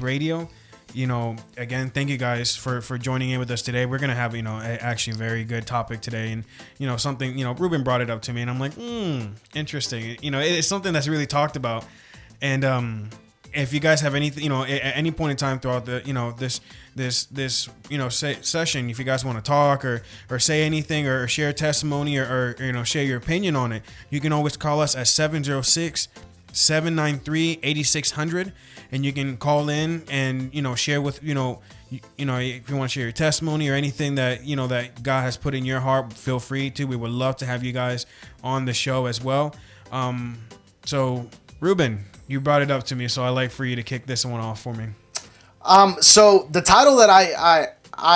Radio. Again, thank you guys for joining in with us today. We're gonna have actually a very good topic today, and something Ruben brought it up to me, and I'm like, interesting. It's something that's really talked about, and if you guys have anything, at any point in time throughout the this session, if you guys want to talk or say anything or share testimony or share your opinion on it, you can always call us at 706-793-8600, and you can call in and share with if you want to share your testimony or anything that that God has put in your heart, feel free to. We would love to have you guys on the show as well. So Ruben, you brought it up to me, so I'd like for you to kick this one off for me. So the title that I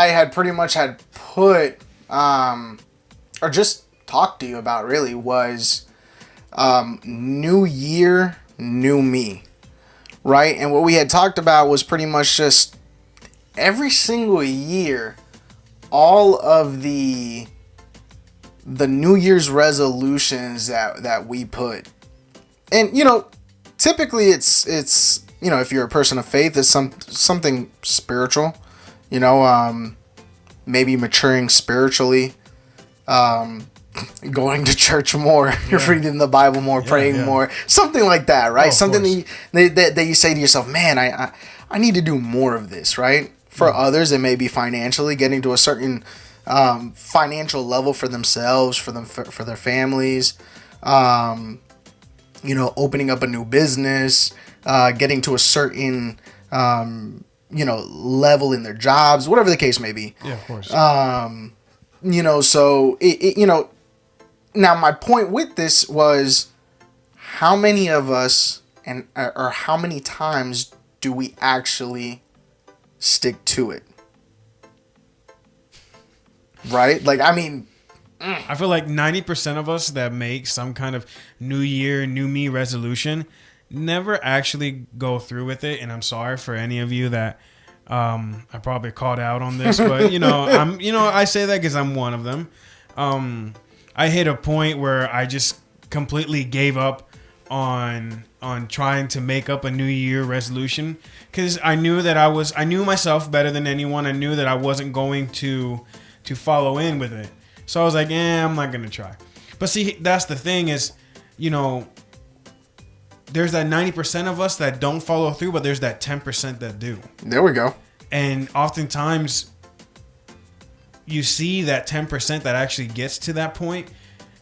had pretty much had put or just talked to you about really was New Year, New Me, right? And what we had talked about was pretty much just every single year, all of the New Year's resolutions that we put. And typically it's if you're a person of faith, it's something spiritual, maybe maturing spiritually, going to church more, reading the Bible more, praying more, something like that, right? Something that you say to yourself, man, I need to do more of this, right? For others, it may be financially, getting to a certain financial level for themselves, for their families, opening up a new business, getting to a certain level in their jobs, whatever the case may be. Yeah, of course. So now my point with this was, how many of us or how many times do we actually stick to it? Right? Like, I mean, I feel like 90% of us that make some kind of New Year, New Me resolution never actually go through with it. And I'm sorry for any of you that I probably called out on this, but I say that because I'm one of them. I hit a point where I just completely gave up on trying to make up a New Year resolution, because I knew myself better than anyone. I knew that I wasn't going to follow in with it. So I was like, I'm not going to try. But see, that's the thing is, there's that 90% of us that don't follow through, but there's that 10% that do. There we go. And oftentimes you see that 10% that actually gets to that point.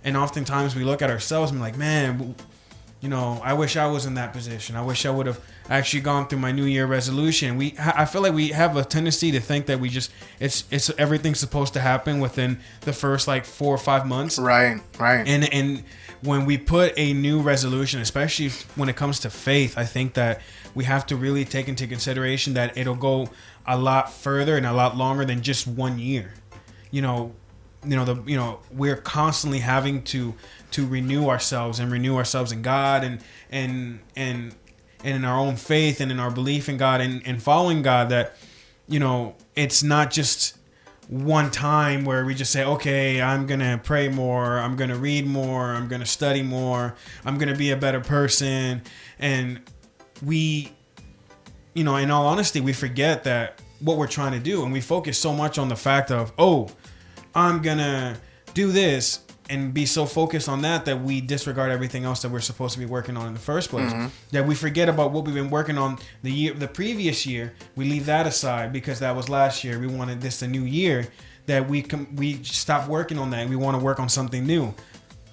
And oftentimes we look at ourselves and be like, man, I wish I was in that position. I wish I would have actually gone through my New Year resolution. I feel like we have a tendency to think that it's everything's supposed to happen within the first 4 or 5 months. Right. And when we put a new resolution, especially when it comes to faith, I think that we have to really take into consideration that it'll go a lot further and a lot longer than just 1 year. We're constantly having to renew ourselves in God and in our own faith and in our belief in God and following God, that it's not just one time where we just say, okay, I'm gonna pray more, I'm gonna read more, I'm gonna study more, I'm gonna be a better person. And we in all honesty, we forget that what we're trying to do, and we focus so much on the fact of, I'm gonna do this, and be so focused on that we disregard everything else that we're supposed to be working on in the first place. Mm-hmm. That we forget about what we've been working on the previous year. We leave that aside because that was last year. We wanted this a new year. That we stop working on that. We want to work on something new.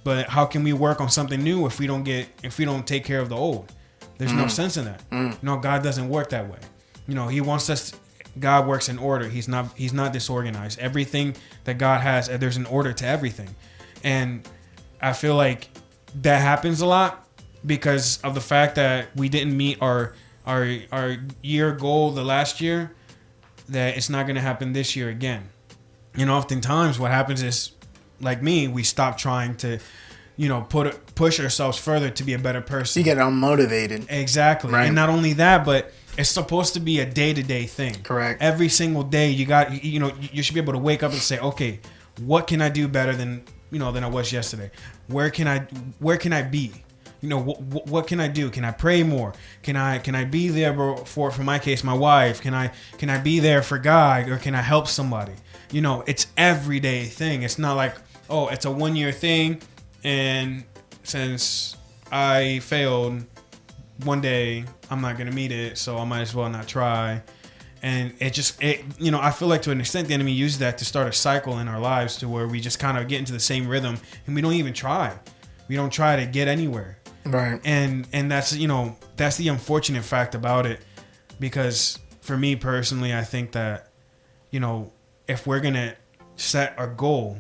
But how can we work on something new if we don't take care of the old? There's no sense in that. God doesn't work that way. He wants us. God works in order. He's not disorganized. Everything that God has, there's an order to everything. And I feel like that happens a lot because of the fact that we didn't meet our year goal the last year, that it's not going to happen this year again. Oftentimes what happens is, like me, we stop trying to, push ourselves further to be a better person. You get unmotivated. Exactly. Right. And not only that, but it's supposed to be a day-to-day thing. Correct. Every single day you should be able to wake up and say, okay, what can I do better than I was yesterday? Where can I be? You know, what can I do? Can I pray more? Can I be there for my case, my wife? Can I be there for God, or can I help somebody? You know, it's everyday thing. It's not like, oh, it's a 1-year thing, and since I failed one day, I'm not gonna meet it, so I might as well not try. And you know, I feel like to an extent the enemy uses that to start a cycle in our lives to where we just kind of get into the same rhythm and we don't even try. We don't try to get anywhere. Right. And that's, you know, that's the unfortunate fact about it, because for me personally, I think that, you know, if we're going to set a goal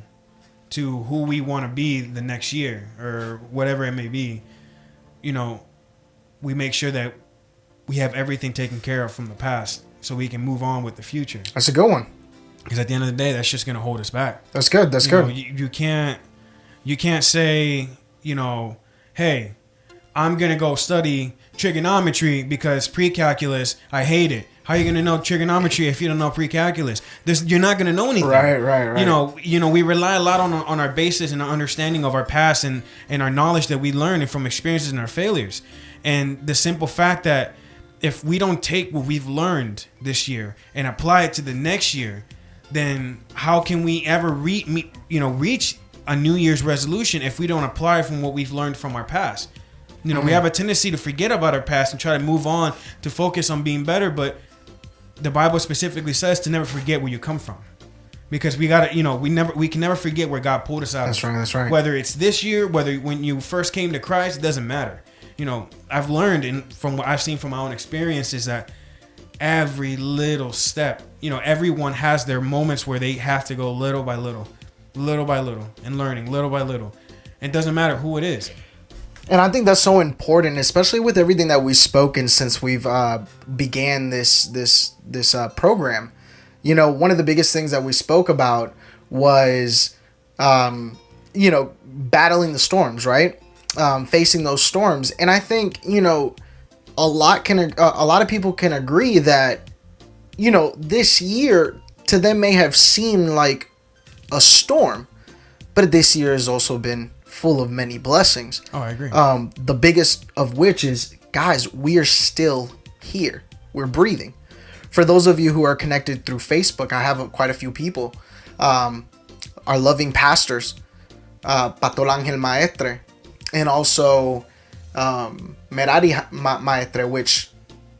to who we want to be the next year or whatever it may be, you know, we make sure that we have everything taken care of from the past, so we can move on with the future. That's a good one. Because at the end of the day, that's just going to hold us back. That's good. That's good. You can't say, you know, hey, I'm going to go study trigonometry because pre-calculus, I hate it. How are you going to know trigonometry if you don't know pre-calculus? You're not going to know anything. Right. You know, we rely a lot on our basis and our understanding of our past and our knowledge that we learn from experiences and our failures. And the simple fact that if we don't take what we've learned this year and apply it to the next year, then how can we ever reach a New Year's resolution if we don't apply from what we've learned from our past? You know, we have a tendency to forget about our past and try to move on to focus on being better, but the Bible specifically says to never forget where you come from. Because we gotta, you know, we can never forget where God pulled us out. That's right. Whether it's this year, whether when you first came to Christ, it doesn't matter. You know, I've learned, and from what I've seen from my own experiences, that every little step, you know, everyone has their moments where they have to go little by little, and learning little by little. It doesn't matter who it is. And I think that's so important, especially with everything that we've spoken since we've began this program. You know, one of the biggest things that we spoke about was, you know, battling the storms, right? Facing those storms. And I think, you know, a lot of people can agree that, you know, this year to them may have seemed like a storm, but this year has also been full of many blessings. Oh, I agree. The biggest of which is, guys, we are still here. We're breathing. For those of you who are connected through Facebook, I have quite a few people. Our loving pastors, Pastor Ángel Maestre, and also Merari Maestre, which,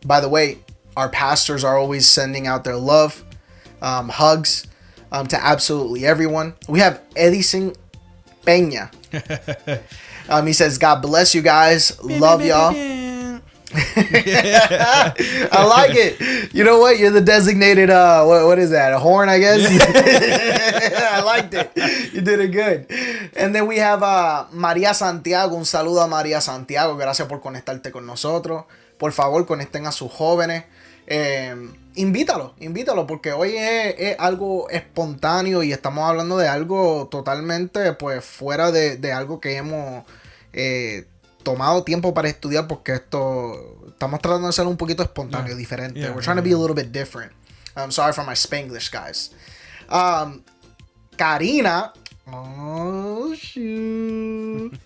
by the way, our pastors are always sending out their love, hugs to absolutely everyone. We have Edison Peña. He says, God bless you guys. Love y'all. I like it. You know what? You're the designated, what is that? A horn, I guess? I liked it. You did it good. And then we have María Santiago. Un saludo a María Santiago. Gracias por conectarte con nosotros. Por favor, conecten a sus jóvenes. Invítalo, porque hoy es algo espontáneo y estamos hablando de algo totalmente pues fuera de algo que hemos tomado tiempo para estudiar, porque estamos tratando de ser un poquito espontáneo, diferente. We're trying to be a little bit different. I'm sorry for my Spanglish, guys. Karina, oh shoot.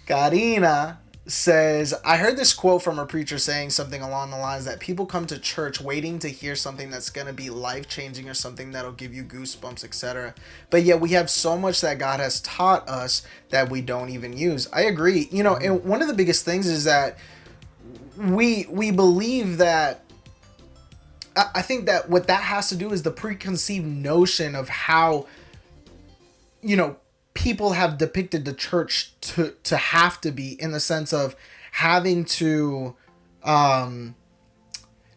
Karina says, I heard this quote from a preacher saying something along the lines that people come to church waiting to hear something that's going to be life-changing or something that'll give you goosebumps, etc. But yet we have so much that God has taught us that we don't even use. I agree. You know, and one of the biggest things is that we believe that, I think that what that has to do is the preconceived notion of how, you know, people have depicted the church to have to be, in the sense of having to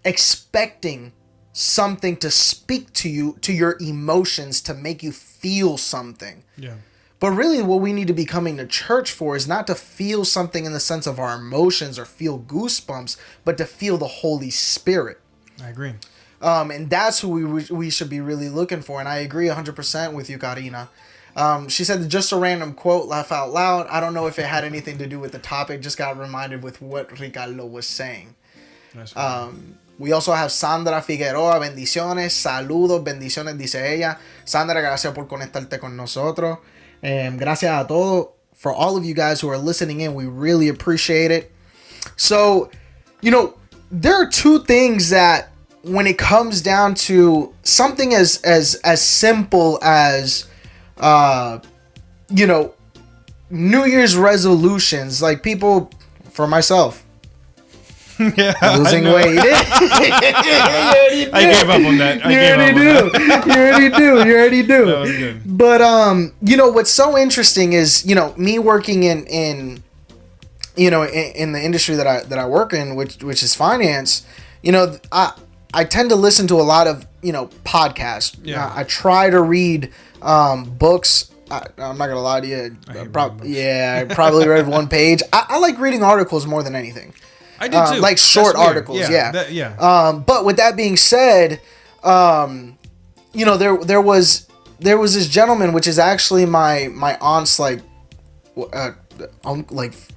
expecting something to speak to you, to your emotions, to make you feel something. Yeah. But really what we need to be coming to church for is not to feel something in the sense of our emotions or feel goosebumps, but to feel the Holy Spirit. I agree. And that's who we should be really looking for. And I agree 100% with you, Karina. She said, just a random quote, laugh out loud. I don't know if it had anything to do with the topic. Just got reminded with what Ricardo was saying. We also have Sandra Figueroa. Bendiciones, saludos, bendiciones, dice ella. Sandra, gracias por conectarte con nosotros. Gracias a todos. for all of you guys who are listening in. We really appreciate it. So, there are two things that, when it comes down to something as simple as, New Year's resolutions, like people, for myself, losing weight. I gave up on that. You already do. That was good. But what's so interesting is, me working in the industry that I work in, which is finance. I tend to listen to a lot of podcasts. Yeah. I try to read books. I'm not gonna lie to you. I probably read one page. I like reading articles more than anything. I do too. Like short articles. Yeah. But with that being said, there was this gentleman, which is actually my aunt's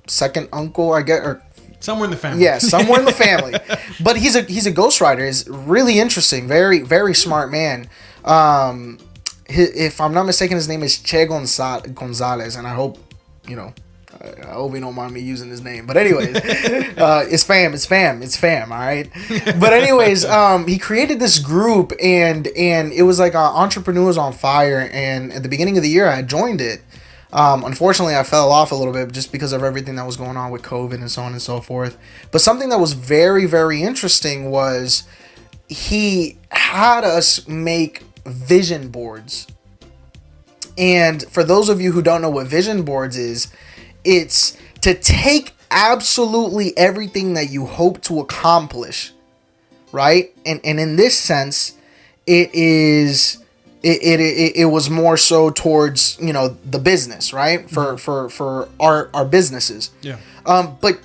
second uncle, I guess, or somewhere in the family. Yeah, somewhere in the family. But he's a ghostwriter. He's really interesting. Very, very smart man. If I'm not mistaken, his name is Che Gonzalez, and I hope he don't mind me using his name. But anyways, it's fam. All right. But anyways, he created this group, and it was like Entrepreneurs on Fire. And at the beginning of the year, I joined it. Unfortunately, I fell off a little bit just because of everything that was going on with COVID and so on and so forth. But something that was very, very interesting was he had us make vision boards. And for those of you who don't know what vision boards is, it's to take absolutely everything that you hope to accomplish, right? And in this sense, it was more so towards the business, right? For our businesses. Yeah. But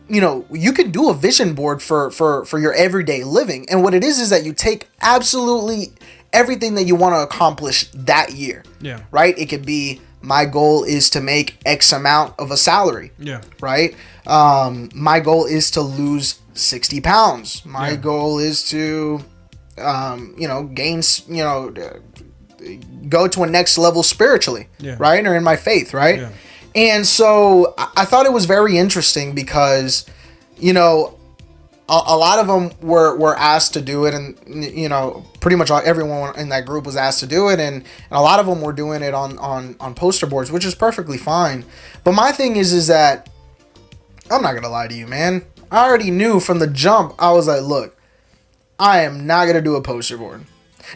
you can do a vision board for your everyday living, and what it is that you take absolutely everything that you want to accomplish that year. Yeah. Right? It could be, my goal is to make X amount of a salary. Yeah. Right? My goal is to lose 60 pounds. My goal is to gain, go to a next level spiritually, right? Or in my faith, right? Yeah. And so I thought it was very interesting because, a lot of them were asked to do it, and, pretty much everyone in that group was asked to do it. And a lot of them were doing it on poster boards, which is perfectly fine. But my thing is that, I'm not going to lie to you, man. I already knew from the jump. I was like, look, I am not going to do a poster board.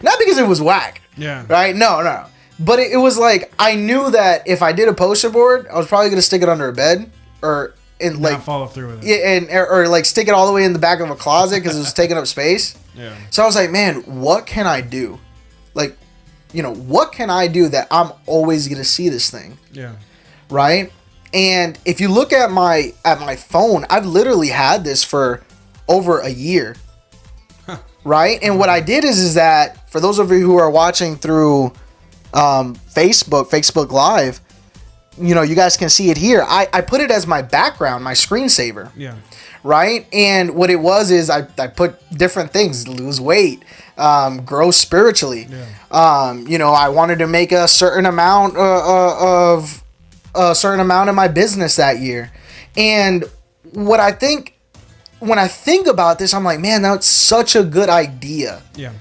Not because it was whack. Yeah. Right? No. But it was like, I knew that if I did a poster board, I was probably going to stick it under a bed or not follow through with it. Yeah, or stick it all the way in the back of a closet because it was taking up space. Yeah. So I was like, man, what can I do? What can I do that I'm always going to see this thing? Yeah. Right? And if you look at my phone, I've literally had this for over a year. Right? And what I did is that, for those of you who are watching through Facebook Live, you guys can see it here. I put it as my background, my screensaver. Yeah. Right? And what it was is I put different things: lose weight, grow spiritually. Yeah. I wanted to make a certain amount of in my business that year. And when I think about this, I'm like, man, that's such a good idea. Yeah.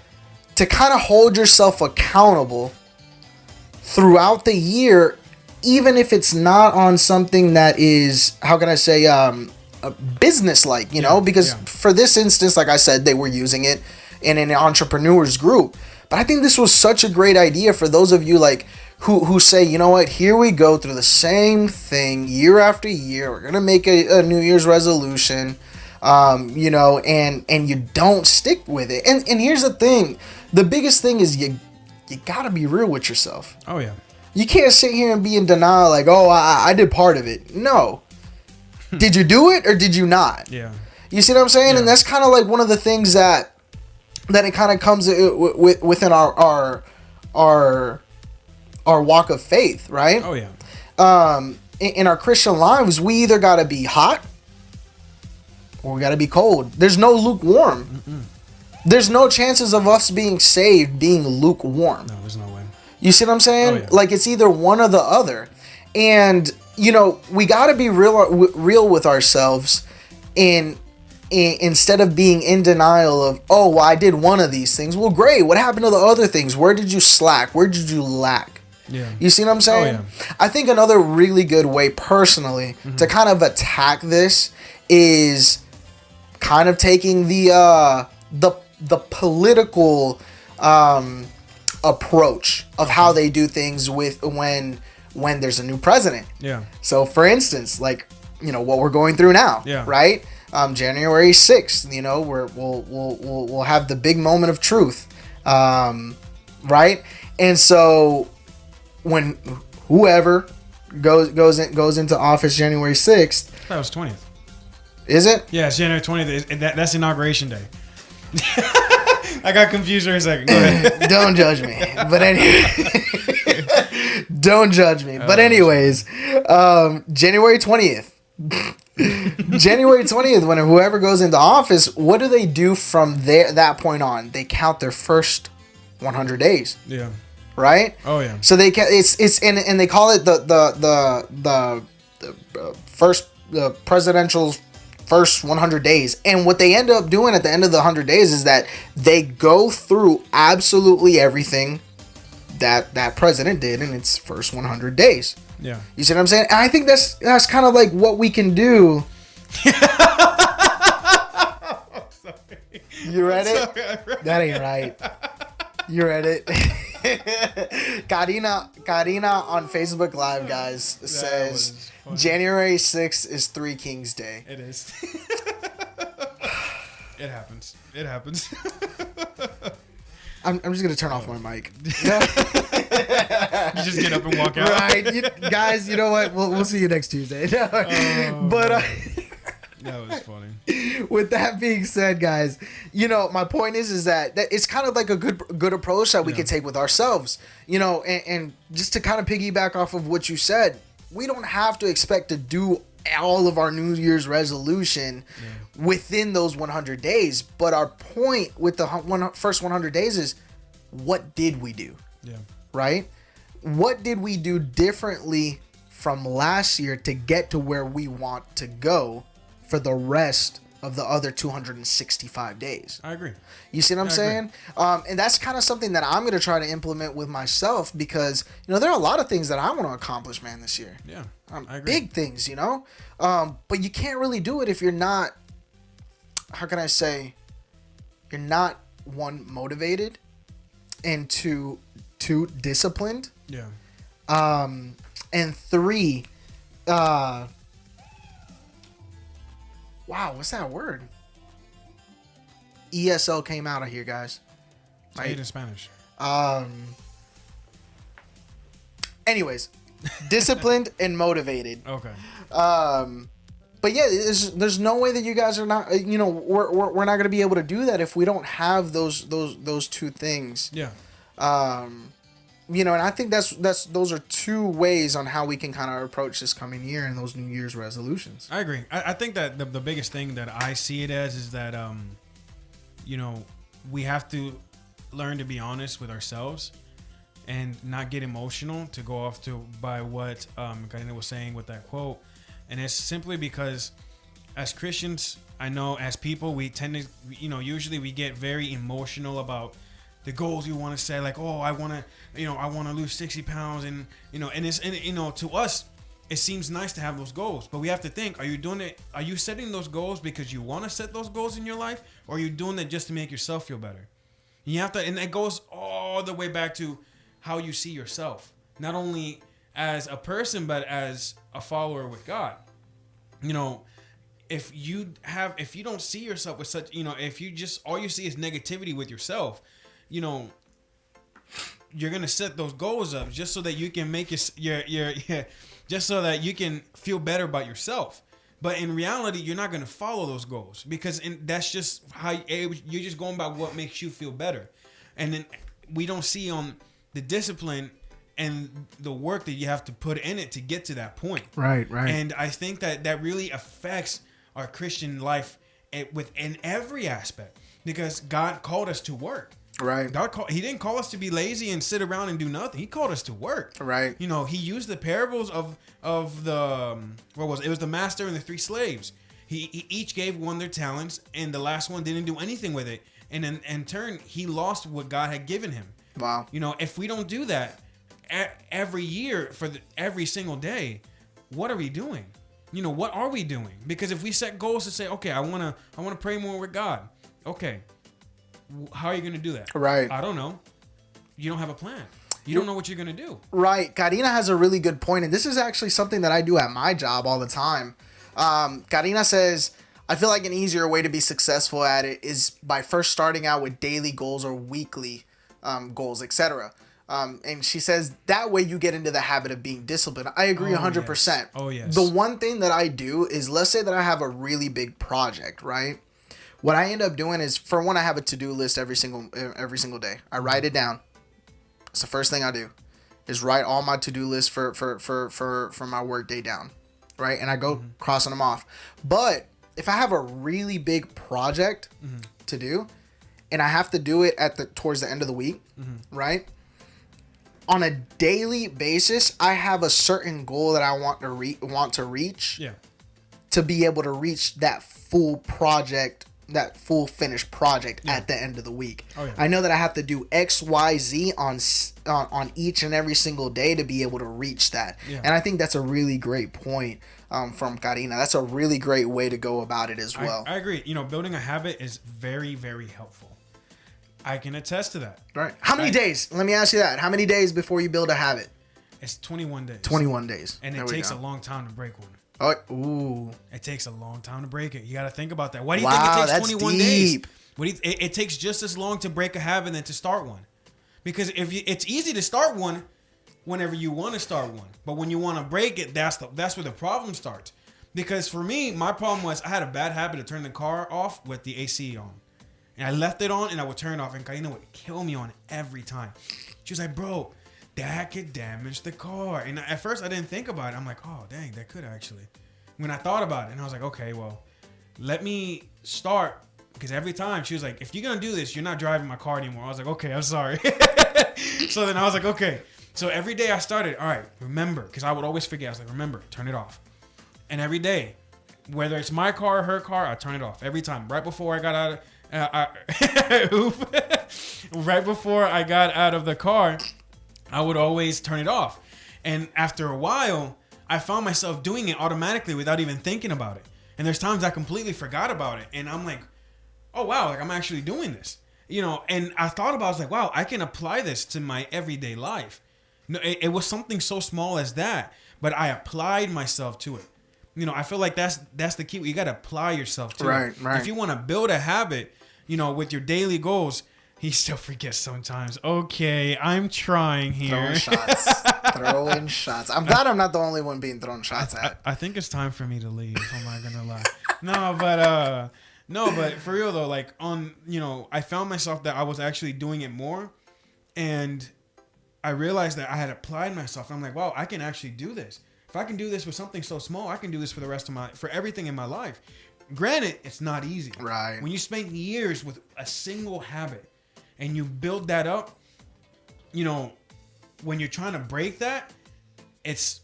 To kind of hold yourself accountable throughout the year, even if it's not on something that is, how can I say, business-like, because for this instance, like I said, they were using it in an entrepreneurs group. But I think this was such a great idea for those of you who say, you know what, here we go through the same thing year after year. We're going to make a New Year's resolution, and you don't stick with it. And here's the thing. The biggest thing is you got to be real with yourself. Oh, yeah. You can't sit here and be in denial like, oh, I did part of it. No. Did you do it or did you not? Yeah. You see what I'm saying? Yeah. And that's kind of like one of the things that it kind of comes within our walk of faith, right? Oh, yeah. In our Christian lives, we either got to be hot or we got to be cold. There's no lukewarm. Mm-mm. There's no chances of us being saved being lukewarm. No, there's no way. You see what I'm saying? Oh, yeah. Like, it's either one or the other. And we got to be real with ourselves, and instead of being in denial of, oh, well, I did one of these things. Well, great. What happened to the other things? Where did you slack? Where did you lack? Yeah. You see what I'm saying? Oh, yeah. I think another really good way personally to kind of attack this is kind of taking the political approach of how they do things with when there's a new president. Yeah. So for instance, like, what we're going through now, Yeah. right? January 6th, we'll have the big moment of truth. Right? And so when whoever goes into office January 6th, That was 20th. is it? Yeah, it's January 20th. That's Inauguration Day. I got confused for a second. Go ahead. Don't judge me. But anyway, don't judge me. But anyways, January 20th. January 20th, when whoever goes into office, what do they do from that point on? They count their first 100 days. Yeah. Right? Oh yeah. So they can and they call it the first presidential first 100 days. And what they end up doing at the end of the 100 days is that they go through absolutely everything that president did in its first 100 days. Yeah. You see what I'm saying? And I think that's kind of like what we can do. You read it? That ain't right. You read it? Karina on Facebook Live, guys, says January 6th is Three Kings Day. It is. It happens. It happens. I'm just gonna turn off my mic. You just get up and walk out. Right, guys. You know what? We'll see you next Tuesday. But that was funny. With that being said, guys, my point is that it's kind of like a good approach that we can take with ourselves. And just to kind of piggyback off of what you said, we don't have to expect to do all of our New Year's resolution within those 100 days. But our point with the first 100 days is, what did we do? Yeah. Right? What did we do differently from last year to get to where we want to go for the rest of the other 265 days? I agree. You see what I'm saying? And that's kind of something that I'm going to try to implement with myself, because, there are a lot of things that I want to accomplish, man, this year. Yeah. I agree. Big things, but you can't really do it if you're not, how can I say, you're not, one, motivated, and two, disciplined. Yeah. And three, wow, what's that word? ESL came out of here, guys. Say it in Spanish. Anyways, disciplined and motivated. Okay. But yeah, there's no way that you guys are not. We're not gonna be able to do that if we don't have those two things. Yeah. And I think those are two ways on how we can kind of approach this coming year and those New Year's resolutions. I agree. I think that the biggest thing that I see it as is that we have to learn to be honest with ourselves and not get emotional to go off by what Karina was saying with that quote. And it's simply because as Christians, I know as people, we tend to, usually we get very emotional about the goals you want to set. Like, oh, I want to lose 60 pounds. And to us, it seems nice to have those goals, but we have to think, are you setting those goals because you want to set those goals in your life? Or are you doing it just to make yourself feel better? You have to, and that goes all the way back to how you see yourself, not only as a person, but as a follower with God. If you don't see yourself with such, if you just, all you see is negativity with yourself, you're going to set those goals up just so that you can make just so that you can feel better about yourself. But in reality, you're not going to follow those goals because that's just how you're just going by what makes you feel better. And then we don't see on the discipline and the work that you have to put in it to get to that point. Right. And I think that really affects our Christian life in every aspect, because God called us to work. Right. He didn't call us to be lazy and sit around and do nothing. He called us to work. Right. You know, he used the parables of the it was the master and the three slaves. He each gave one their talents, and the last one didn't do anything with it. And in turn, he lost what God had given him. Wow. You know, if we don't do that every year every single day, what are we doing? You know, what are we doing? Because if we set goals to say, okay, I wanna pray more with God. Okay, how are you gonna do that? Right. I don't know. You don't have a plan. You don't know what you're gonna do. Right. Karina has a really good point, and this is actually something that I do at my job all the time. Karina says, I feel like an easier way to be successful at it is by first starting out with daily goals or weekly goals, etc. And she says that way you get into the habit of being disciplined. I agree 100%. Yes. Oh, yes. The one thing that I do is, let's say that I have a really big project, right? What I end up doing is, for one, I have a to-do list every single day. I write it down. It's the first thing I do, is write all my to-do lists for my work day down, right? And I go crossing them off. But if I have a really big project to do, and I have to do it towards the end of the week, right? On a daily basis, I have a certain goal that I want to reach. Yeah. To be able to reach that full project, that full finished project at the end of the week. Oh, yeah. I know that I have to do X, Y, Z on each and every single day to be able to reach that. Yeah. And I think that's a really great point from Karina. That's a really great way to go about it as well. I agree. You know, building a habit is very, very helpful. I can attest to that. Right. How many days? Let me ask you that. How many days before you build a habit? It's 21 days. 21 days. And it takes a long time to break one. Oh, ooh. It takes a long time to break it. You got to think about that. Why do you think it takes 21 days? It takes just as long to break a habit than to start one. Because it's easy to start one whenever you want to start one. But when you want to break it, that's where the problem starts. Because for me, my problem was I had a bad habit of turning the car off with the AC on. And I left it on and I would turn it off. And Karina would kill me on it every time. She was like, bro, that could damage the car. And at first I didn't think about it. I'm like, oh, dang, that could actually. When I thought about it, and I was like, okay, well, let me start. Because every time she was like, if you're going to do this, you're not driving my car anymore. I was like, okay, I'm sorry. So then I was like, okay. So every day I started, all right, remember. Because I would always forget. I was like, remember, turn it off. And every day, whether it's my car or her car, I turn it off. Every time. Right before I got out of... right before I got out of the car, I would always turn it off. And after a while, I found myself doing it automatically without even thinking about it. And there's times I completely forgot about it. And I'm like, oh, wow, like I'm actually doing this. You know, and I thought about it, I was like, wow, I can apply this to my everyday life. No, it was something so small as that, but I applied myself to it. You know, I feel like that's the key. You got to apply yourself to it. Right. If you want to build a habit, you know, with your daily goals, he still forgets sometimes. Okay, I'm trying here. Throwing shots. I'm glad I'm not the only one being thrown shots at. I think it's time for me to leave. I'm not gonna lie. No, but for real though, like I found myself that I was actually doing it more, and I realized that I had applied myself. I'm like, wow, I can actually do this. If I can do this with something so small, I can do this for everything in my life. Granted, it's not easy. Right. When you spend years with a single habit and you build that up, you know, when you're trying to break that, it's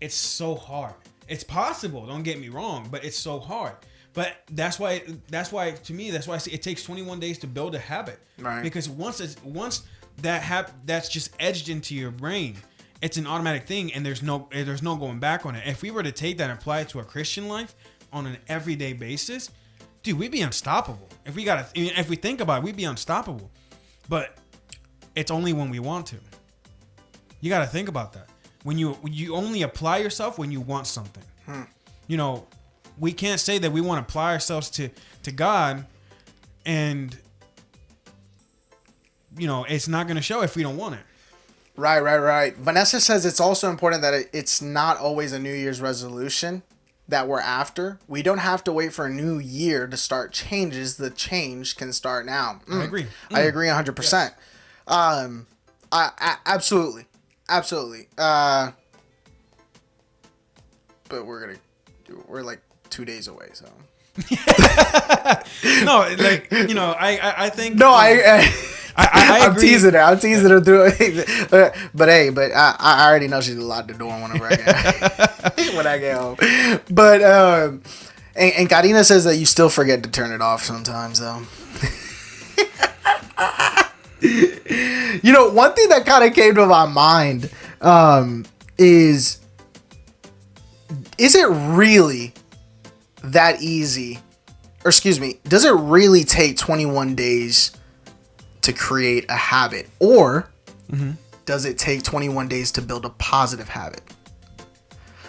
so hard. It's possible, don't get me wrong, but it's so hard. But that's why to me, that's why I say it takes 21 days to build a habit. Right. Because once that's just edged into your brain, it's an automatic thing, and there's no going back on it. If we were to take that and apply it to a Christian life on an everyday basis, dude, we'd be unstoppable. If we think about it, we'd be unstoppable. But it's only when we want to. You got to think about that. When you only apply yourself when you want something. You know, we can't say that we want to apply ourselves to God, and you know, it's not going to show if we don't want it. Right. Vanessa says it's also important that it's not always a New Year's resolution that we're after. We don't have to wait for a new year to start changes. The change can start now. I agree. I agree 100%. Yes. Absolutely. But we're like 2 days away, so. No, like, you know, I think. No, I I'm agree. teasing her through it. But I already know she's locked the door whenever I get home. But and Karina says that you still forget to turn it off sometimes though. You know, one thing that kind of came to my mind is it really that easy? Or excuse me, does it really take 21 days to create a habit? Or does it take 21 days to build a positive habit?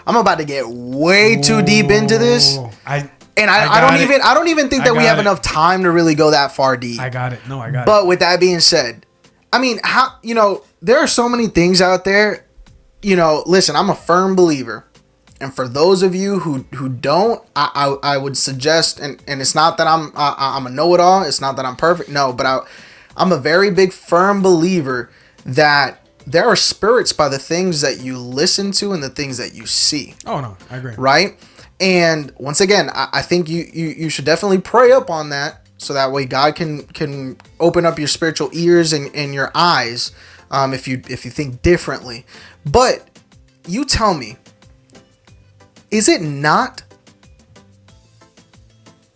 I'm about to get way too deep into this. I don't even think that we have enough time to really go that far deep. I got it. No, I got it. But with that being said, I mean, how, you know, there are so many things out there. You know, listen, I'm a firm believer. And for those of you who don't, I would suggest, and it's not that I'm a know-it-all. It's not that I'm perfect. No, but I'm a very big firm believer that there are spirits by the things that you listen to and the things that you see. Oh, no, I agree. Right? And once again, I think you should definitely pray up on that. So that way God can open up your spiritual ears and your eyes if you think differently. But you tell me, is it not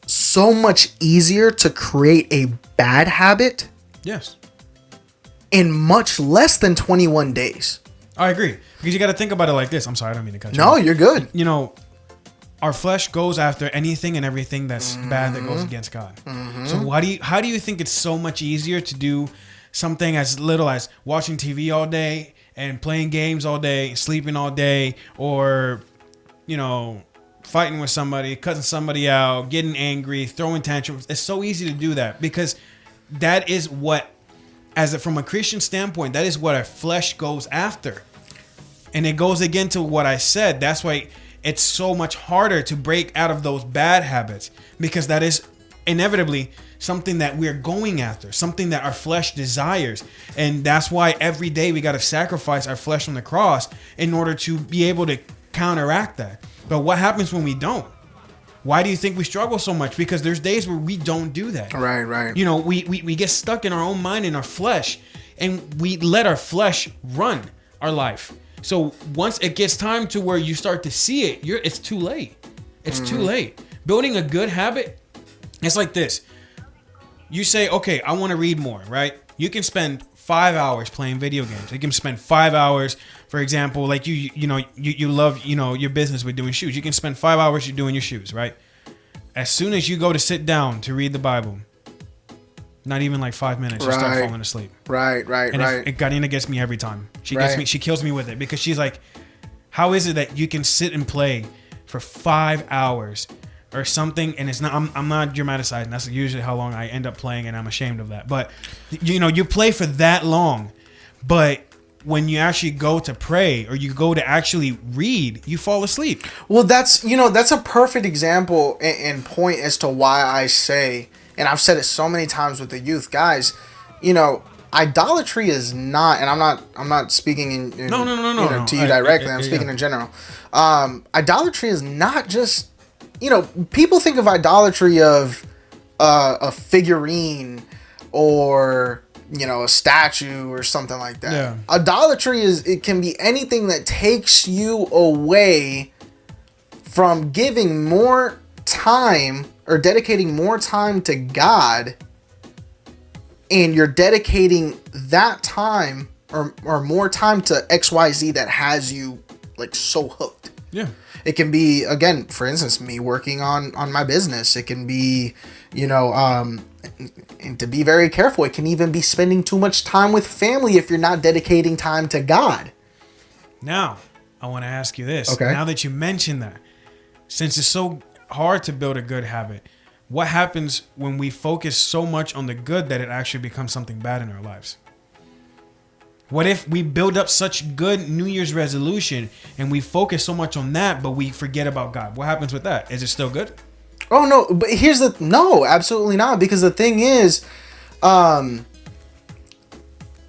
so much easier to create a bad habit? Yes. In much less than 21 days. I agree. Because you got to think about it like this. I'm sorry, I don't mean to cut you off. No, you're good. You know, our flesh goes after anything and everything that's bad that goes against God. So how do you think it's so much easier to do something as little as watching TV all day and playing games all day, sleeping all day, or, you know, fighting with somebody, cutting somebody out, getting angry, throwing tantrums? It's so easy to do that because that is what, from a Christian standpoint, that is what our flesh goes after. And it goes again to what I said. That's why it's so much harder to break out of those bad habits, because that is inevitably something that we're going after, something that our flesh desires. And that's why every day we got to sacrifice our flesh on the cross in order to be able to counteract that. But what happens when we don't? Why do you think we struggle so much? Because there's days where we don't do that. Right. You know, we get stuck in our own mind, in our flesh, and we let our flesh run our life. So once it gets time to where you start to see it, it's too late. It's too late. Building a good habit, it's like this. You say, okay, I want to read more, right? You can spend 5 hours playing video games. You can spend 5 hours, for example, like you love, your business with doing shoes. You can spend 5 hours doing your shoes, right? As soon as you go to sit down to read the Bible, not even like 5 minutes, you start falling asleep. Right. And Karina gets me every time. She kills me with it, because she's like, how is it that you can sit and play for 5 hours or something? And it's not, I'm not dramatizing. That's usually how long I end up playing, and I'm ashamed of that. But you play for that long, but when you actually go to pray or you go to actually read, you fall asleep. Well, that's a perfect example and point as to why I say, and I've said it so many times with the youth, guys, idolatry is not, and I'm not speaking in no, to you directly. I'm speaking in general. Idolatry is not just, people think of idolatry of a figurine or a statue or something like that. Yeah. Idolatry it can be anything that takes you away from giving more time or dedicating more time to God, and you're dedicating that time or more time to XYZ that has you like so hooked. Yeah. It can be, again, for instance, me working on my business. It can be, and to be very careful, it can even be spending too much time with family if you're not dedicating time to God. Now, I want to ask you this. Okay. Now that you mentioned that, since it's so hard to build a good habit, what happens when we focus so much on the good that it actually becomes something bad in our lives? What if we build up such good New Year's resolution and we focus so much on that, but we forget about God? What happens with that? Is it still good? Oh, no, but no, absolutely not. Because the thing is, the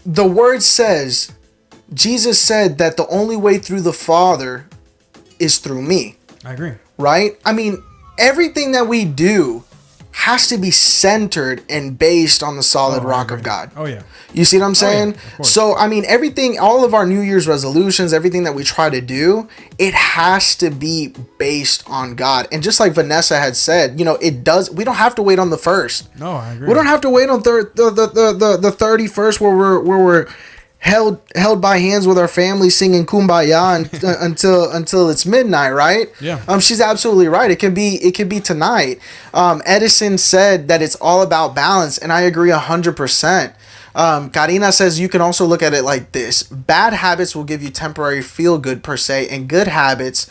word says, Jesus said that the only way through the Father is through me. I agree. Right? I mean, everything that we do has to be centered and based on the solid rock of God. Oh yeah. You see what I'm saying? Of course. So, I mean, everything, all of our New Year's resolutions, everything that we try to do, it has to be based on God. And just like Vanessa had said, we don't have to wait on the first. No, I agree. We don't have to wait on the 31st where we're held by hands with our family singing Kumbaya until it's midnight, right? Yeah. She's absolutely right. It can be tonight. Edison said that it's all about balance, and I agree 100%. Karina says you can also look at it like this: bad habits will give you temporary feel good per se, and good habits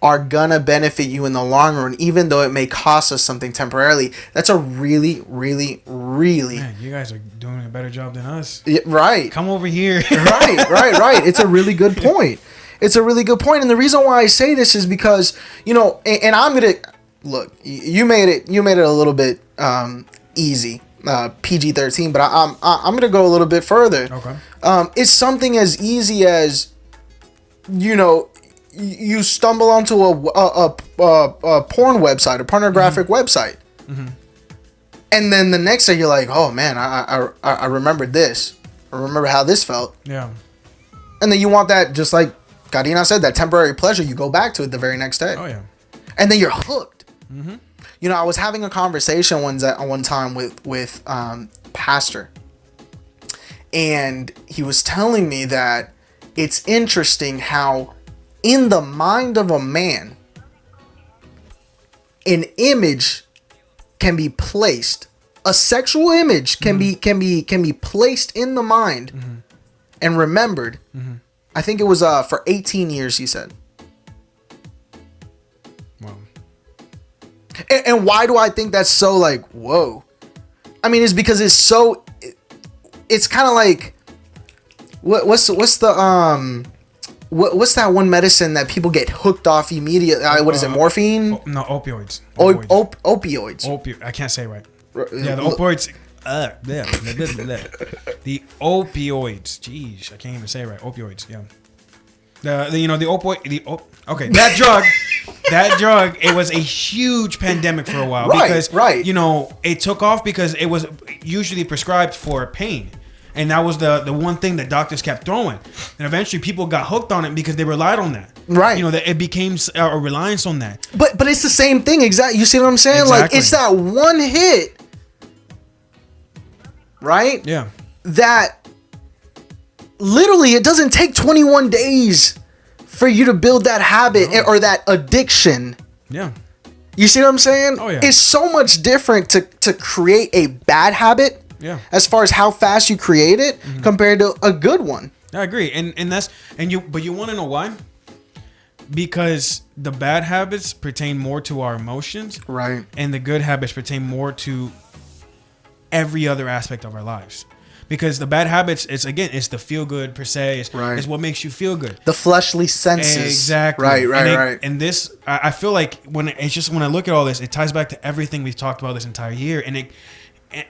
are gonna benefit you in the long run, even though it may cost us something temporarily. That's a really, really, really... Man, you guys are doing a better job than us. Yeah, right. Come over here. Right. It's a really good point. And the reason why I say this is because, and I'm gonna look. You made it a little bit easy, PG-13, but I'm gonna go a little bit further. Okay. It's something as easy as, you stumble onto a porn website, a pornographic website, and then the next day you're like, oh man, I remembered this. I remember how this felt. Yeah. And then you want that, just like Karina said, that temporary pleasure. You go back to it the very next day. Oh yeah. And then you're hooked. I was having a conversation one time with Pastor, and he was telling me that it's interesting how in the mind of a man, an image can be placed. A sexual image can be placed in the mind and remembered. I think it was for 18 years, he said. Wow. And why do I think that's so like, whoa? I mean, it's because it's kind of like, what's that one medicine that people get hooked off immediately? What is it, morphine? No, opioids. Opioids. I can't say it right. Yeah, the opioids. The opioids. Jeez, I can't even say it right. Opioids. Yeah. The opioid. Okay, that drug. It was a huge pandemic for a while because it took off because it was usually prescribed for pain. And that was the one thing that doctors kept throwing. And eventually people got hooked on it because they relied on that. Right. That it became a reliance on that. But it's the same thing. Exactly. You see what I'm saying? Exactly. Like, it's that one hit. Right? Yeah. That literally it doesn't take 21 days for you to build that habit or that addiction. Yeah. You see what I'm saying? Oh, yeah. It's so much different to create a bad habit. Yeah. As far as how fast you create it compared to a good one. I agree. But you want to know why? Because the bad habits pertain more to our emotions. Right. And the good habits pertain more to every other aspect of our lives. Because the bad habits, it's the feel good per se. It's what makes you feel good. The fleshly senses. Exactly. Right. And this, I feel like when I look at all this, it ties back to everything we've talked about this entire year. And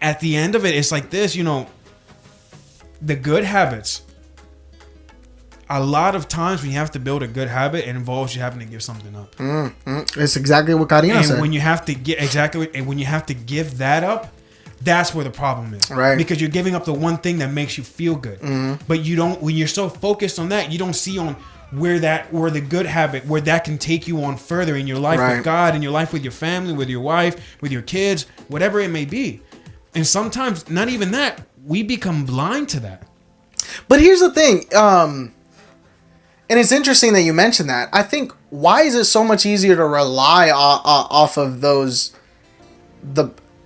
at the end of it, it's like this, the good habits. A lot of times when you have to build a good habit, it involves you having to give something up. It's exactly what Karina said. And when you have to give that up, that's where the problem is. Right. Because you're giving up the one thing that makes you feel good. But you don't, when you're so focused on that, you don't see on where the good habit, where that can take you on further in your life with God, in your life with your family, with your wife, with your kids, whatever it may be. And sometimes, not even that, we become blind to that. But here's the thing, and it's interesting that you mentioned that. I think, why is it so much easier to rely off of those,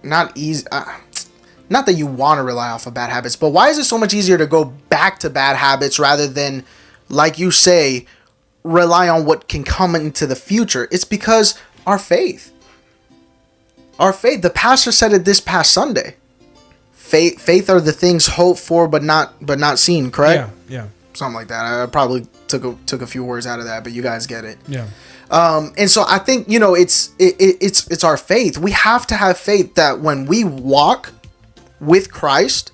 not that you want to rely off of bad habits, but why is it so much easier to go back to bad habits rather than, like you say, rely on what can come into the future? It's because our faith. The pastor said it this past Sunday. Faith are the things hoped for but not seen, correct? Yeah. Something like that. I probably took a few words out of that, but you guys get it. Yeah. And so I think, it's our faith. We have to have faith that when we walk with Christ,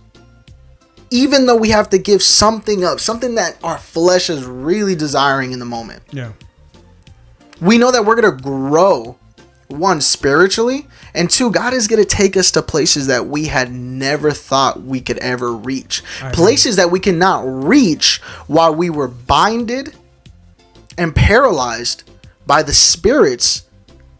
even though we have to give something up, something that our flesh is really desiring in the moment. Yeah. We know that we're going to grow one, spiritually, and two, God is going to take us to places that we had never thought we could ever reach. Places that we cannot reach while we were binded and paralyzed by the spirits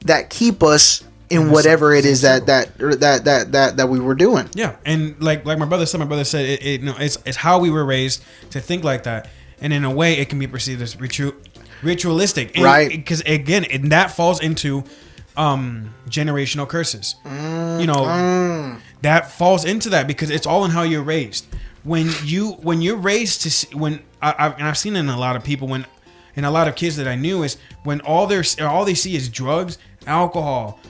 that keep us in whatever it is that we were doing. Yeah, and like my brother said, it's how we were raised to think like that, and in a way, it can be perceived as ritualistic, and, right? Because again, and that falls into generational curses. That falls into that because it's all in how you're raised. When you're raised to see, I've seen it in a lot of people, and a lot of kids that I knew, is when all they see is drugs, alcohol,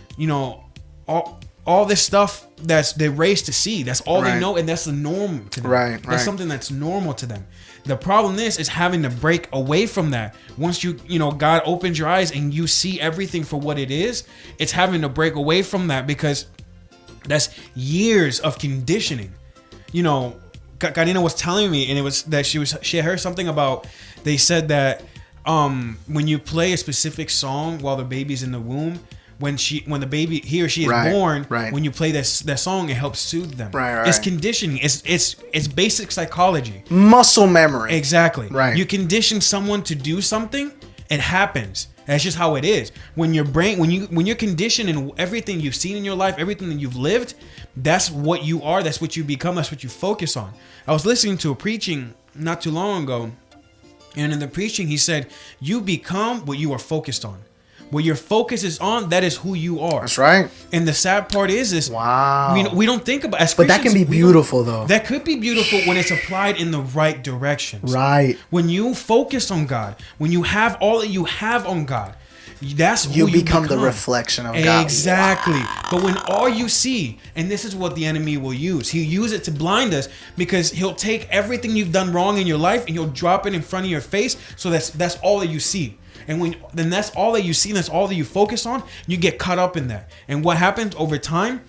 all this stuff they're raised to see. That's all they know, and that's the norm to them. Right. That's something that's normal to them. The problem is having to break away from that. Once God opens your eyes and you see everything for what it is, it's having to break away from that because that's years of conditioning. Karina was telling me, and it was that she heard something about, they said that when you play a specific song while the baby's in the womb, when the baby, he or she is born, when you play that song, it helps soothe them. Right. It's conditioning. It's basic psychology. Muscle memory. Exactly. Right. You condition someone to do something, it happens. That's just how it is. When your brain, when you're conditioned in everything you've seen in your life, everything that you've lived, that's what you are. That's what you become. That's what you focus on. I was listening to a preaching not too long ago, and in the preaching, he said, "You become what you are focused on. What your focus is on, that is who you are." That's right. And the sad part is wow. We don't think about, as but that can be beautiful though. That could be beautiful when it's applied in the right directions. Right. When you focus on God, when you have all that you have on God, that's who you become. The reflection of God. Exactly. Wow. But when all you see, and this is what the enemy will use, he'll use it to blind us, because he'll take everything you've done wrong in your life and he'll drop it in front of your face, so that's all that you see. And then that's all that you see, and that's all that you focus on, you get caught up in that. And what happens over time,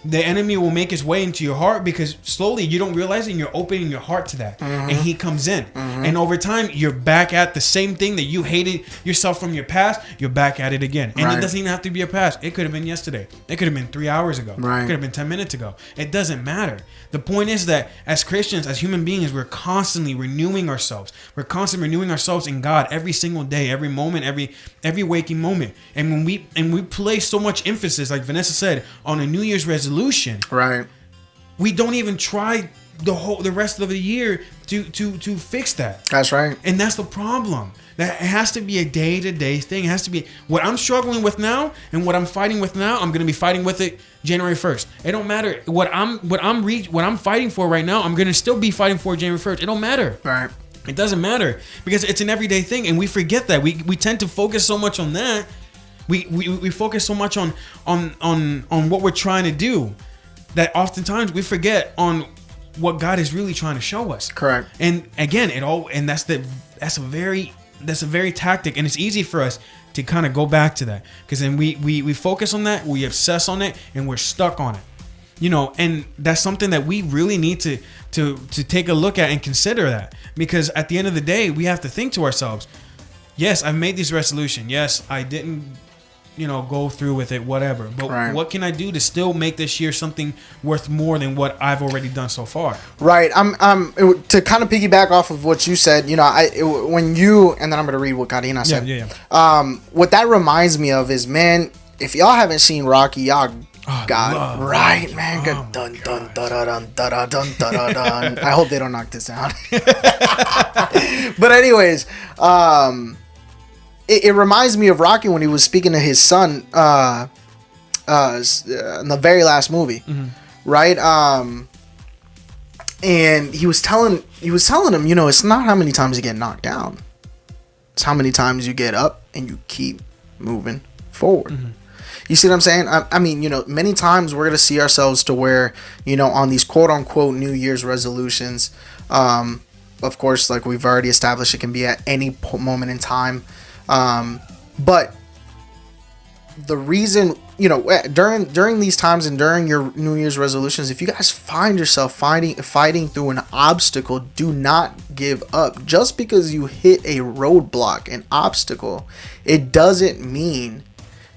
the enemy will make his way into your heart, because slowly you don't realize it and you're opening your heart to that. Mm-hmm. And he comes in. Mm-hmm. And over time, you're back at the same thing that you hated yourself from your past. You're back at it again. And it doesn't even have to be your past. It could have been yesterday. It could have been 3 hours ago. Right. It could have been 10 minutes ago. It doesn't matter. The point is that as Christians, as human beings, we're constantly renewing ourselves. We're constantly renewing ourselves in God every single day, every moment, every waking moment. And when we place so much emphasis, like Vanessa said, on a New Year's resolution, right, we don't even try the rest of the year to fix that. That's right. And that's the problem. That it has to be a day-to-day thing. It has to be what I'm struggling with now, and what I'm fighting with now. I'm going to be fighting with it January 1st. It don't matter what I'm fighting for right now. I'm going to still be fighting for January 1st. It don't matter. Right. It doesn't matter, because it's an everyday thing, and we forget that. We tend to focus so much on that. We focus so much on what we're trying to do, that oftentimes we forget on what God is really trying to show us. Correct. And again, that's a very tactic, and it's easy for us to kind of go back to that, because then we focus on that, we obsess on it, and we're stuck on it. And that's something that we really need to take a look at and consider that, because at the end of the day, we have to think to ourselves, yes, I've made this resolution. Yes, I didn't go through with it, whatever. But what can I do to still make this year something worth more than what I've already done so far? Right. To kind of piggyback off of what you said, when you, and then I'm going to read what Karina said. Yeah. What that reminds me of is, man, if y'all haven't seen Rocky, y'all got right, man. Good. Dun dun dun dun dun dun dun dun. I hope they don't knock this down. But anyways, It reminds me of Rocky when he was speaking to his son in the very last movie, mm-hmm. right? And he was telling him, it's not how many times you get knocked down, it's how many times you get up and you keep moving forward. Mm-hmm. You see what I'm saying? I mean, many times we're gonna see ourselves to where, on these quote unquote New Year's resolutions, of course, like we've already established, it can be at any moment in time. But the reason, during these times and during your New Year's resolutions, if you guys find yourself fighting through an obstacle, do not give up. Just because you hit a roadblock, an obstacle, it doesn't mean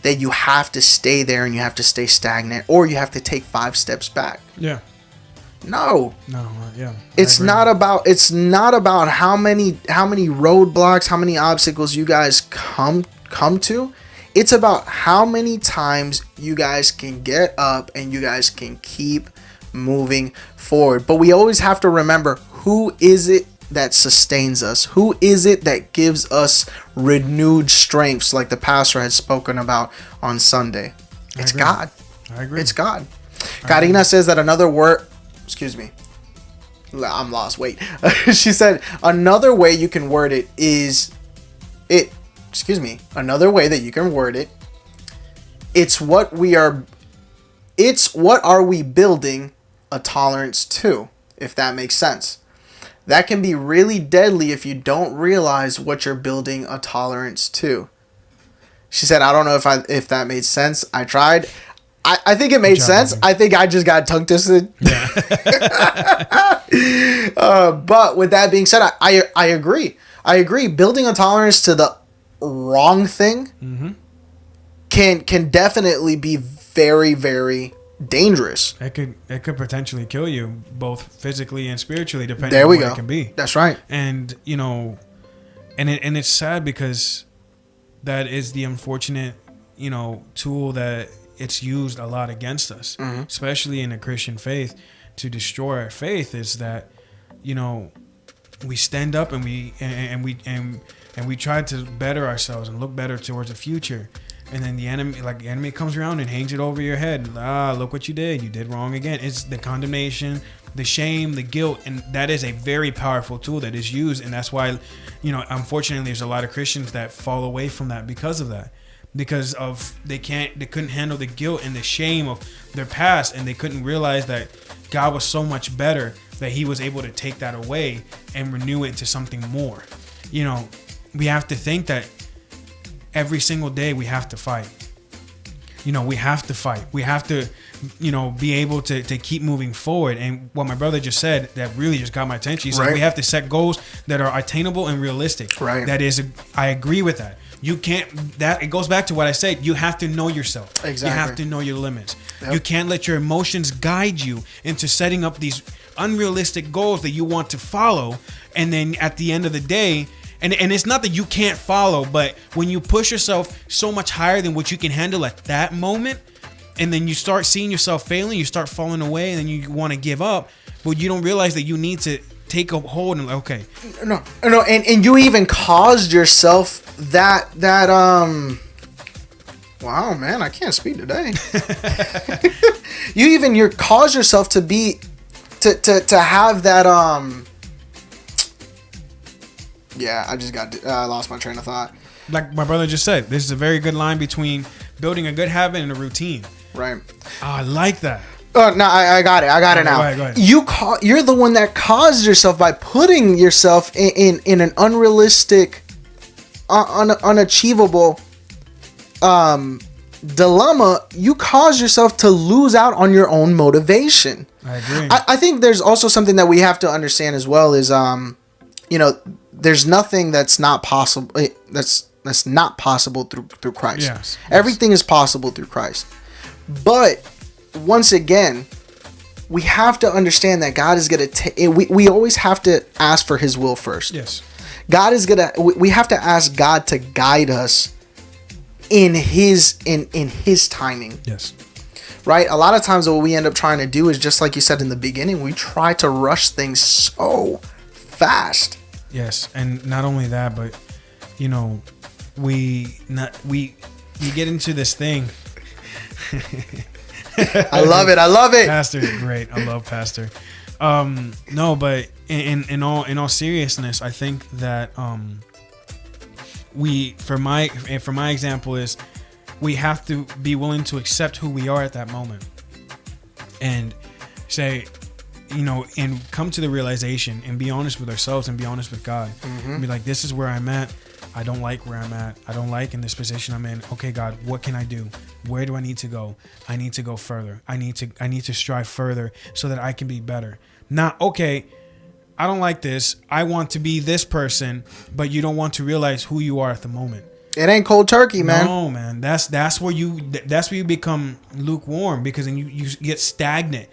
that you have to stay there and you have to stay stagnant, or you have to take 5 steps back. Yeah. No. Yeah. It's not about how many roadblocks, how many obstacles you guys come to. It's about how many times you guys can get up and you guys can keep moving forward. But we always have to remember, who is it that sustains us? Who is it that gives us renewed strengths, like the pastor had spoken about on Sunday? It's God. I agree. It's God. Karina says that another word... Excuse me. I'm lost. Wait. She said another way you can word it is... Another way that you can word it, it's what are we building a tolerance to, if that makes sense. That can be really deadly if you don't realize what you're building a tolerance to. She said, I don't know if that made sense. I tried. I think it made sense. I think I just got tongue twisted. Yeah. But with that being said, I agree. I agree. Building a tolerance to the wrong thing can definitely be very, very dangerous. It could potentially kill you, both physically and spiritually, depending on what it can be. That's right. And and it's sad because that is the unfortunate tool that it's used a lot against us, especially in the Christian faith, to destroy our faith. Is that we stand up and we try to better ourselves and look better towards the future. And then the enemy comes around and hangs it over your head. Look what you did. You did wrong again. It's the condemnation, the shame, the guilt. And that is a very powerful tool that is used. And that's why, unfortunately, there's a lot of Christians that fall away from that because of that. Because of they couldn't handle the guilt and the shame of their past. And they couldn't realize that God was so much better that he was able to take that away and renew it into something more. We have to think that every single day we have to fight. We have to fight. We have to, be able to keep moving forward. And what my brother just said, that really just got my attention. He said we have to set goals that are attainable and realistic. Right. That is, I agree with that. You can't, it goes back to what I said. You have to know yourself. Exactly. You have to know your limits. Yep. You can't let your emotions guide you into setting up these unrealistic goals that you want to follow. And then at the end of the day, and it's not that you can't follow, but when you push yourself so much higher than what you can handle at that moment, and then you start seeing yourself failing, you start falling away, and then you want to give up, but you don't realize that you need to take a hold and No, and you even caused yourself that wow, man, I can't speak today. You caused yourself to have that yeah, I lost my train of thought. Like my brother just said, this is a very good line between building a good habit and a routine. Right. Oh, I like that. Oh, no, I got it. I got it now. Go ahead. You're the one that caused yourself by putting yourself in an unrealistic, unachievable dilemma. You caused yourself to lose out on your own motivation. I agree. I think there's also something that we have to understand as well is there's nothing that's not possible. That's not possible through Christ. Yes. Everything is possible through Christ. But once again, we have to understand that God is going to we always have to ask for his will first. Yes. We have to ask God to guide us in his timing. Yes. Right? A lot of times what we end up trying to do is just like you said in the beginning, we try to rush things so fast. Yes, and not only that, but we get into this thing. I love it. Pastor is great. I love Pastor. No, but in all seriousness, I think that for my example is we have to be willing to accept who we are at that moment and say, and come to the realization and be honest with ourselves and be honest with God. And be like, this is where I'm at. I don't like where I'm at. I don't like in this position I'm in. Okay, God, what can I do? Where do I need to go? I need to go further. I need to strive further so that I can be better. Not, okay, I don't like this. I want to be this person, but you don't want to realize who you are at the moment. It ain't cold turkey, man. No, man. That's where you become lukewarm, because then you get stagnant.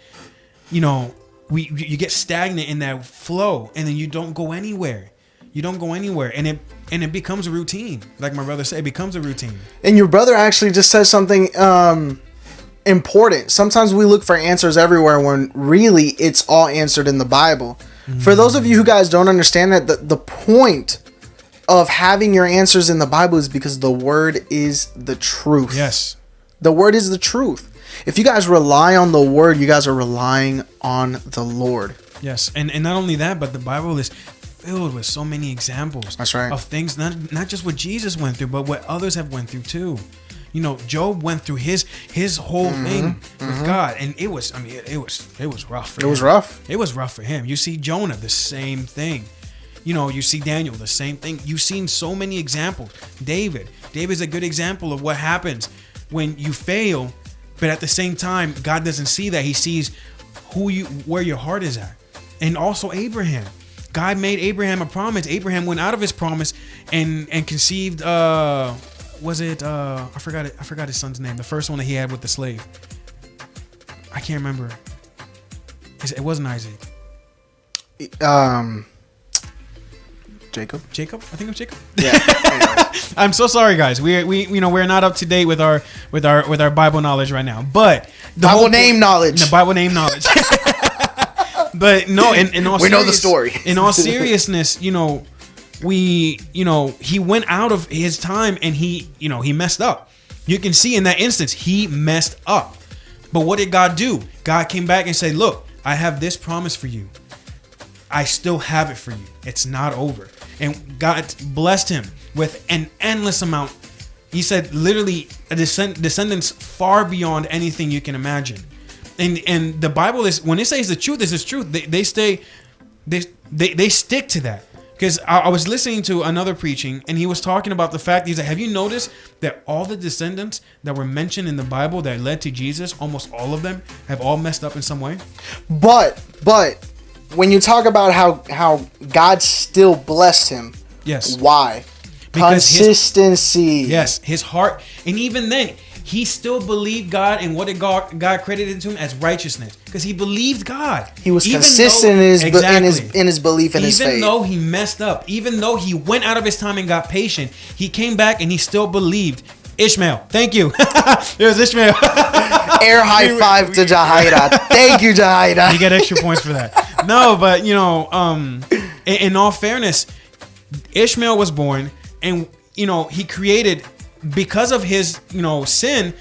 You know, you get stagnant in that flow, and then you don't go anywhere. And it becomes a routine. Like my brother said, it becomes a routine. And your brother actually just says something important. Sometimes we look for answers everywhere when really it's all answered in the Bible. For those of you who guys don't understand that, the point of having your answers in the Bible is because the word is the truth. Yes. The word is the truth. If you guys rely on the word, you guys are relying on the Lord. Yes. And not only that, but the Bible is filled with so many examples. That's right. Of things, not just what Jesus went through, but what others have went through too. You know, Job went through his whole thing with God, and it was rough for him. It was rough. It was rough for him. You see Jonah, the same thing. You know, you see Daniel, the same thing. You've seen so many examples. David's a good example of what happens when you fail, but at the same time, God doesn't see that. He sees where your heart is at. And also Abraham. God made Abraham a promise. Abraham went out of his promise and conceived was it I forgot his son's name, the first one that he had with the slave. I can't remember. It wasn't Isaac. Jacob? I think it was Jacob. Yeah. I'm so sorry, guys. We're not up to date with our Bible knowledge right now. But the Bible name knowledge. But no, in all we know the story. In all seriousness, he went out of his time and he messed up. You can see in that instance, he messed up. But what did God do? God came back and said, look, I have this promise for you. I still have it for you. It's not over. And God blessed him with an endless amount. He said literally descendants far beyond anything you can imagine. And the Bible is, when it says the truth, this is truth. They stick to that. Because I was listening to another preaching, and he was talking about the fact, he's like, have you noticed that all the descendants that were mentioned in the Bible that led to Jesus, almost all of them have all messed up in some way? But when you talk about how God still blessed him, yes, why? Because consistency. His heart, and even then, he still believed God, and what did God credited to him as righteousness? Because he believed God. He was consistent in his belief in his faith. Even though he messed up, even though he went out of his time and got patient, he came back and he still believed. Ishmael, thank you. It was Ishmael. Air high five to Jahida. Thank you, Jahida. You get extra points for that. No, but in all fairness, Ishmael was born, and he created, because of his sin,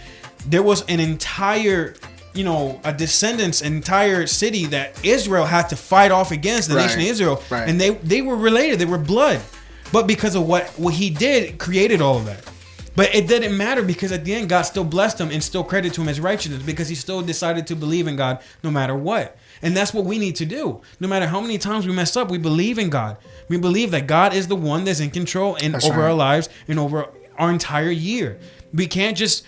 there was an entire a descendants, an entire city that Israel had to fight off against, the nation of Israel, and they were related, they were blood, but because of what he did, created all of that. But it didn't matter, because at the end, God still blessed him and still credited to him as righteousness, because he still decided to believe in God no matter what. And that's what we need to do. No matter how many times we mess up, we believe in God. We believe that God is the one that's in control over our lives and over our entire year. We can't just,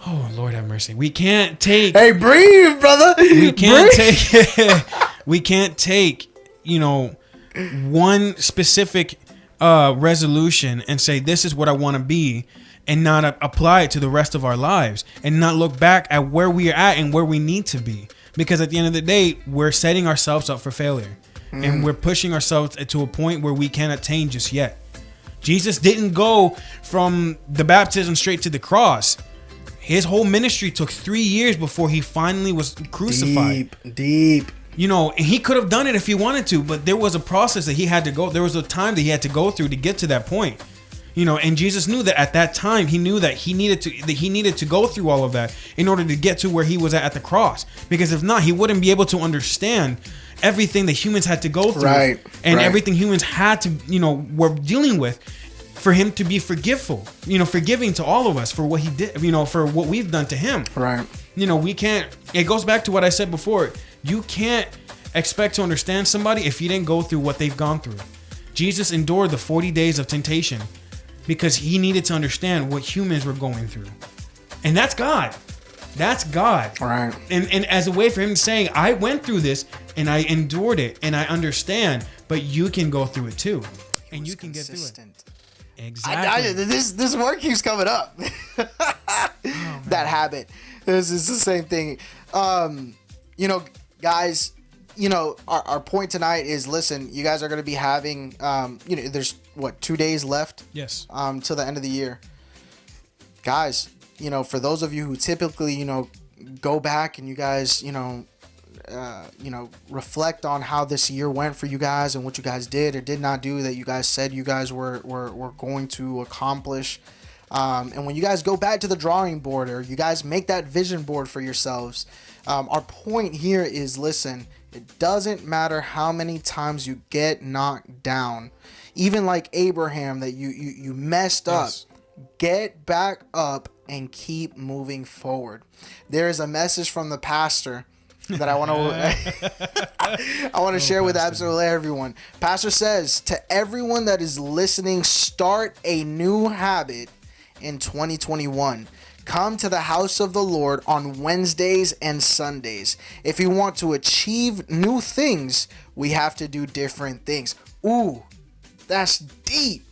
oh Lord have mercy. We can't take. Hey, breathe, brother. We can't take. We can't take. One specific resolution and say this is what I want to be, and not apply it to the rest of our lives, and not look back at where we are at and where we need to be. Because at the end of the day, we're setting ourselves up for failure, and we're pushing ourselves to a point where we can't attain just yet. Jesus didn't go from the baptism straight to the cross. His whole ministry took 3 years before he finally was crucified. Deep. And he could have done it if he wanted to, but there was a process that he had to go. There was a time that he had to go through to get to that point. And Jesus knew that at that time, he knew that he needed to go through all of that in order to get to where he was at the cross. Because if not, he wouldn't be able to understand everything that humans had to go through, everything humans had to, were dealing with, for him to be forgiving to all of us for what he did, for what we've done to him. Right. We can't, it goes back to what I said before. You can't expect to understand somebody if you didn't go through what they've gone through. Jesus endured the 40 days of temptation because he needed to understand what humans were going through. And that's God. That's God. Right. And as a way for him saying, I went through this and I endured it and I understand, but you can go through it too. And you can get through it. Exactly. This word keeps coming up. That habit. This is the same thing. Guys, our point tonight is, listen, you guys are going to be having, there's 2 days left. Yes. Till the end of the year. Guys, for those of you who typically, go back and you guys, reflect on how this year went for you guys and what you guys did or did not do that you guys said you guys were going to accomplish. And when you guys go back to the drawing board or you guys make that vision board for yourselves, our point here is, listen, it doesn't matter how many times you get knocked down, even like Abraham, that you messed up. Get back up and keep moving forward. There is a message from the pastor that I want to share with absolutely everyone. Pastor says, to everyone that is listening, start a new habit in 2021. Come to the house of the Lord on Wednesdays and Sundays. If you want to achieve new things, we have to do different things. Ooh, that's deep.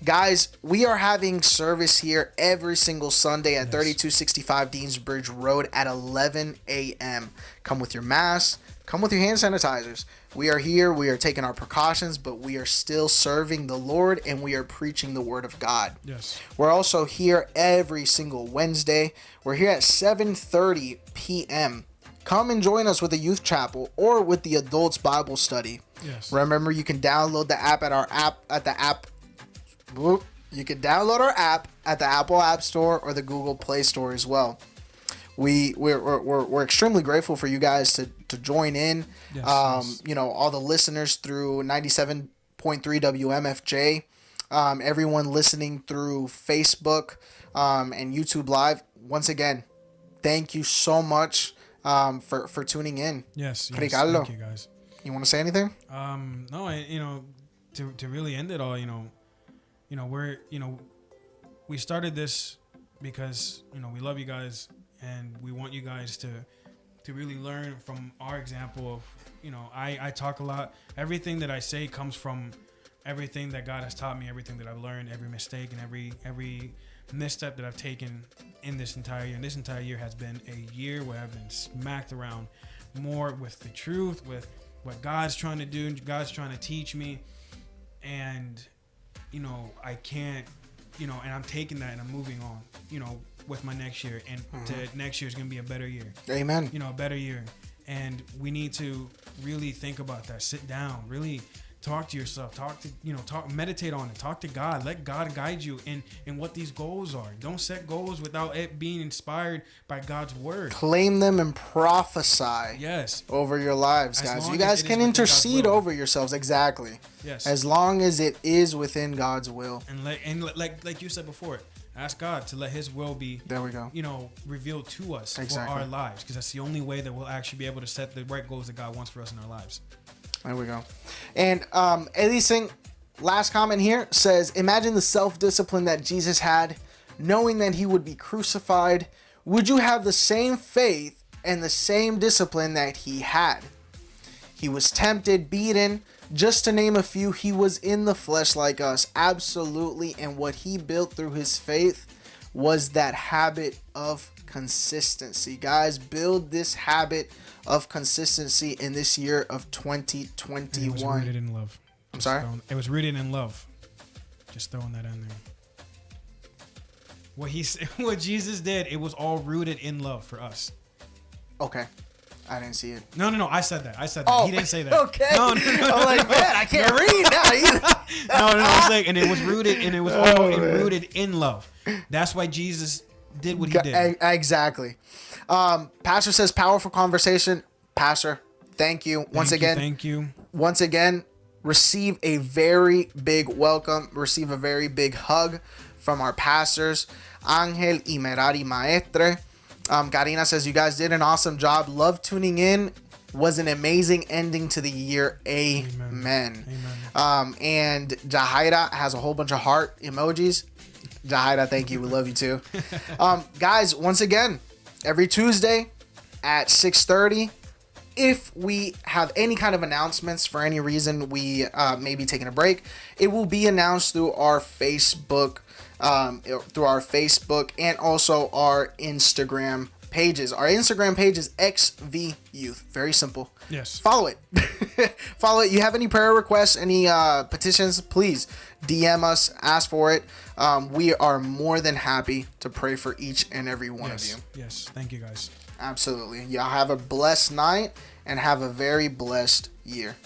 Guys, we are having service here every single Sunday at 3265 Deansbridge Road at 11 a.m. Come with your masks. Come with your hand sanitizers. We are here. We are taking our precautions, but we are still serving the Lord and we are preaching the Word of God. Yes. We're also here every single Wednesday. We're here at 7:30 p.m. Come and join us with the youth chapel or with the adults Bible study. Yes. Remember, you can download the app You can download our app at the Apple App Store or the Google Play Store as well. We're extremely grateful for you guys to join in. Yes, all the listeners through 97.3 WMFJ, everyone listening through Facebook and YouTube Live. Once again, thank you so much for tuning in. Yes, Ricardo, thank you guys. You want to say anything? No, to really end it all, we started this because we love you guys and we want you guys to really learn from our example of I talk a lot. Everything that I say comes from everything that God has taught me, everything that I've learned, every mistake and every misstep that I've taken in this entire year. And this entire year has been a year where I've been smacked around more with the truth, with what God's trying to do, God's trying to teach me. And I can't, and I'm taking that and I'm moving on, with my next year. And next year is going to be a better year. Amen. A better year. And we need to really think about that. Sit down, really talk to yourself, meditate on it, talk to God, let God guide you in what these goals are. Don't set goals without it being inspired by God's word. Claim them and prophesy over your lives, guys. You guys can intercede over yourselves. Exactly. Yes. As long as it is within God's will. And like you said before, ask God to let His will be, there we go, revealed to us for our lives, because that's the only way that we'll actually be able to set the right goals that God wants for us in our lives. There we go. And Eddie Singh, last comment here, says, imagine the self-discipline that Jesus had, knowing that He would be crucified. Would you have the same faith and the same discipline that He had? He was tempted, beaten, just to name a few. He was in the flesh like us. Absolutely. And what He built through His faith was that habit of consistency. Guys, build this habit of consistency in this year of 2021. And it was rooted in love. I'm sorry? It was rooted in love. Just throwing that in there. What Jesus did, it was all rooted in love for us. Okay. I didn't see it. No. I said that. Oh, he didn't say that. Okay. No. I'm like, man, I can't read now either. No. It's like, and it was rooted, and it was all rooted in love. That's why Jesus did what He did. Exactly. Pastor says, powerful conversation. Pastor, thank you. Thank you. Once again, receive a very big welcome. Receive a very big hug from our pastors, Angel y Merari Maestre. Karina says, you guys did an awesome job. Love tuning in. Was an amazing ending to the year. Amen. And Jahaira has a whole bunch of heart emojis. Jahaira, thank you. We love you too. Guys, once again, every Tuesday at 6:30 if we have any kind of announcements for any reason, we may be taking a break, it will be announced through our Facebook, and also our Instagram pages. Our Instagram page is XV Youth. Very simple. Yes. Follow it. Follow it. You have any prayer requests, any petitions, please DM us, ask for it. We are more than happy to pray for each and every one of you. Yes. Thank you, guys. Absolutely. Y'all have a blessed night and have a very blessed year.